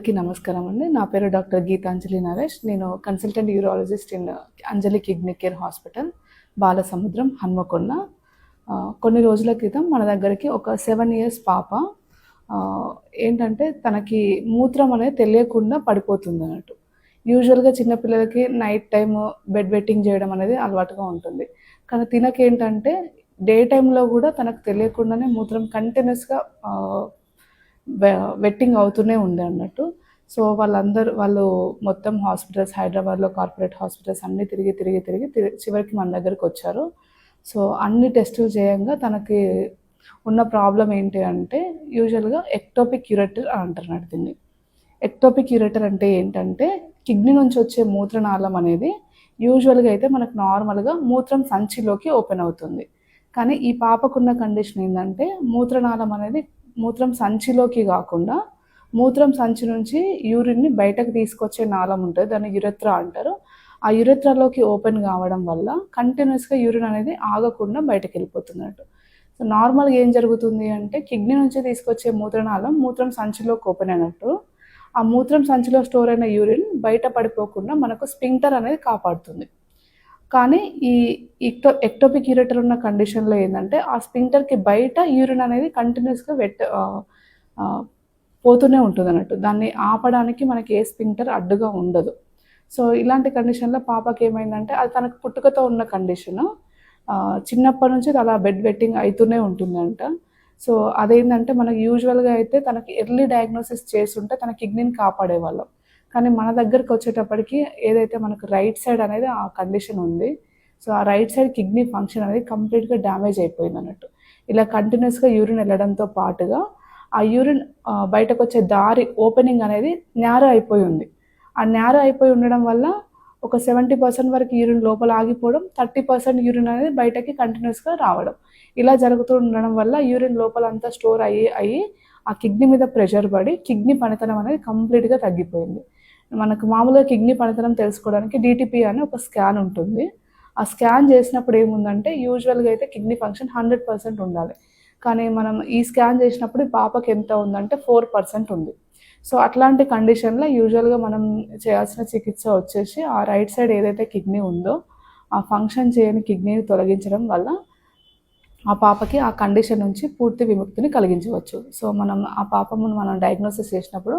అందరికీ నమస్కారం అండి. నా పేరు డాక్టర్ గీతాంజలి నరేష్. నేను consultant urologist in Anjali kidney care hospital, Balasamudram, Hanamkonda. కొన్ని రోజుల క్రితం మన దగ్గరికి ఒక 7 ఇయర్స్ పాప ఏంటంటే తనకి మూత్రం అనేది తెలియకుండా పడిపోతుందన్నట్టు. యూజువల్‌గా చిన్నపిల్లలకి నైట్ టైమ్ బెడ్ వెట్టింగ్ చేయడం అనేది అలవాటుగా ఉంటుంది. కానీ తినకేంటంటే డే టైమ్‌లో కూడా తనకు తెలియకుండానే మూత్రం కంటిన్యూస్‌గా వెట్టింగ్ అవుతూనే ఉండే అన్నట్టు. సో వాళ్ళు మొత్తం హాస్పిటల్స్, హైదరాబాద్‌లో కార్పొరేట్ హాస్పిటల్స్ అన్నీ తిరిగి చివరికి మన దగ్గరకొచ్చారు. సో అన్ని టెస్టులు చేయంగా తనకి ఉన్న ప్రాబ్లమ్ ఏంటి అంటే యూజువల్‌గా ఎక్టోపిక్ యూరెటర్ అంటారన్నట్టు దీన్ని. ఎక్టోపిక్ యూరెటర్ అంటే ఏంటంటే కిడ్నీ నుంచి వచ్చే మూత్రనాళం అనేది యూజువల్‌గా అయితే మనకు నార్మల్‌గా మూత్రం సంచిలోకి ఓపెన్ అవుతుంది. కానీ ఈ పాపకున్న కండిషన్ ఏందంటే మూత్రనాళం అనేది మూత్రం సంచిలోకి కాకుండా మూత్రం సంచి నుంచి యూరిన్ని బయటకు తీసుకొచ్చే నాళం ఉంటుంది, దాన్ని యురెత్రా అంటారు. ఆ యురెత్రాలోకి ఓపెన్ కావడం వల్ల కంటిన్యూస్గా యూరిన్ అనేది ఆగకుండా బయటకు వెళ్ళిపోతున్నట్టు. సో నార్మల్గా ఏం జరుగుతుంది అంటే కిడ్నీ నుంచి తీసుకొచ్చే మూత్రనాళం మూత్రం సంచిలోకి ఓపెన్ అయినట్టు ఆ మూత్రం సంచిలో స్టోర్ అయిన యూరిన్ బయట పడిపోకుండా మనకు స్పింక్టర్ అనేది కాపాడుతుంది. కానీ ఈ ఎక్టోపిక్ యూరెటర్ ఉన్న కండిషన్‌లో ఏందంటే ఆ స్పింక్టర్‌కి బయట యూరిన్ అనేది కంటిన్యూస్‌గా పోతూనే ఉంటుందన్నట్టు. దాన్ని ఆపడానికి మనకి ఏ స్పింక్టర్ అడ్డుగా ఉండదు. సో ఇలాంటి కండిషన్‌లో పాపకేమైందంటే అది తనకు పుట్టుకతో ఉన్న కండిషను. చిన్నప్పటి నుంచి అలా బెడ్ వెట్టింగ్ అయితూనే ఉంటుందంట. సో అదేంటంటే మనకు యూజువల్‌గా అయితే తనకి ఎర్లీ డయాగ్నోసిస్ చేసుంటే తన కిడ్నీని కాపాడేవాళ్ళం. కానీ మన దగ్గరికి వచ్చేటప్పటికి ఏదైతే మనకు రైట్ సైడ్ అనేది ఆ కండిషన్ ఉంది. సో ఆ రైట్ సైడ్ కిడ్నీ ఫంక్షన్ అనేది కంప్లీట్‌గా డ్యామేజ్ అయిపోయిందన్నట్టు. ఇలా కంటిన్యూస్‌గా యూరిన్ వెళ్ళడంతో పాటుగా ఆ యూరిన్ బయటకొచ్చే దారి ఓపెనింగ్ అనేది న్యారో అయిపోయి ఉంది. ఆ న్యారో అయిపోయి ఉండడం వల్ల ఒక 70% వరకు యూరిన్ లోపల ఆగిపోవడం, 30% యూరిన్ అనేది బయటకి కంటిన్యూస్‌గా రావడం. ఇలా జరుగుతూ ఉండడం వల్ల యూరిన్ లోపలంతా స్టోర్ అయ్యి ఆ కిడ్నీ మీద ప్రెషర్ పడి కిడ్నీ పనితనం అనేది కంప్లీట్‌గా తగ్గిపోయింది. మనకు మామూలుగా కిడ్నీ పనితనం తెలుసుకోవడానికి డీటీపీ అని ఒక స్కాన్ ఉంటుంది. ఆ స్కాన్ చేసినప్పుడు ఏముందంటే యూజువల్‌గా అయితే కిడ్నీ ఫంక్షన్ 100% ఉండాలి. కానీ మనం ఈ స్కాన్ చేసినప్పుడు పాపకి ఎంత ఉందంటే 4% ఉంది. సో అట్లాంటి కండిషన్‌లో యూజువల్‌గా మనం చేయాల్సిన చికిత్స వచ్చేసి ఆ రైట్ సైడ్ ఏదైతే కిడ్నీ ఉందో ఆ ఫంక్షన్ చేయని కిడ్నీని తొలగించడం వల్ల ఆ పాపకి ఆ కండిషన్ నుంచి పూర్తి విముక్తిని కలిగించవచ్చు. సో ఆ పాపను మనం డయాగ్నోసిస్ చేసినప్పుడు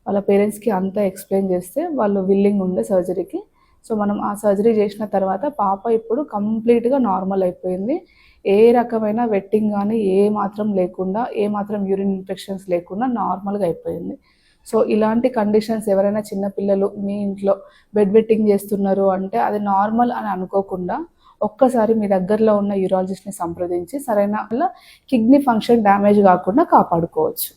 వాళ్ళ పేరెంట్స్‌కి అంతా ఎక్స్‌ప్లెయిన్ చేస్తే వాళ్ళు విల్లింగ్ ఉండే సర్జరీకి. సో మనం ఆ సర్జరీ చేసిన తర్వాత పాప ఇప్పుడు కంప్లీట్‌గా నార్మల్ అయిపోయింది. ఏ రకమైన వెట్టింగ్ కానీ ఏ మాత్రం లేకుండా, ఏ మాత్రం యూరిన్ ఇన్ఫెక్షన్స్ లేకుండా నార్మల్‌గా అయిపోయింది. సో ఇలాంటి కండిషన్స్ ఎవరైనా చిన్న పిల్లలు మీ ఇంట్లో బెడ్ వెట్టింగ్ చేస్తున్నారు అంటే అది నార్మల్ అని అనుకోకుండా ఒక్కసారి మీ దగ్గరలో ఉన్న యూరాలజిస్ట్‌ని సంప్రదించి సరైన కిడ్నీ ఫంక్షన్ డ్యామేజ్ కాకుండా కాపాడుకోవచ్చు.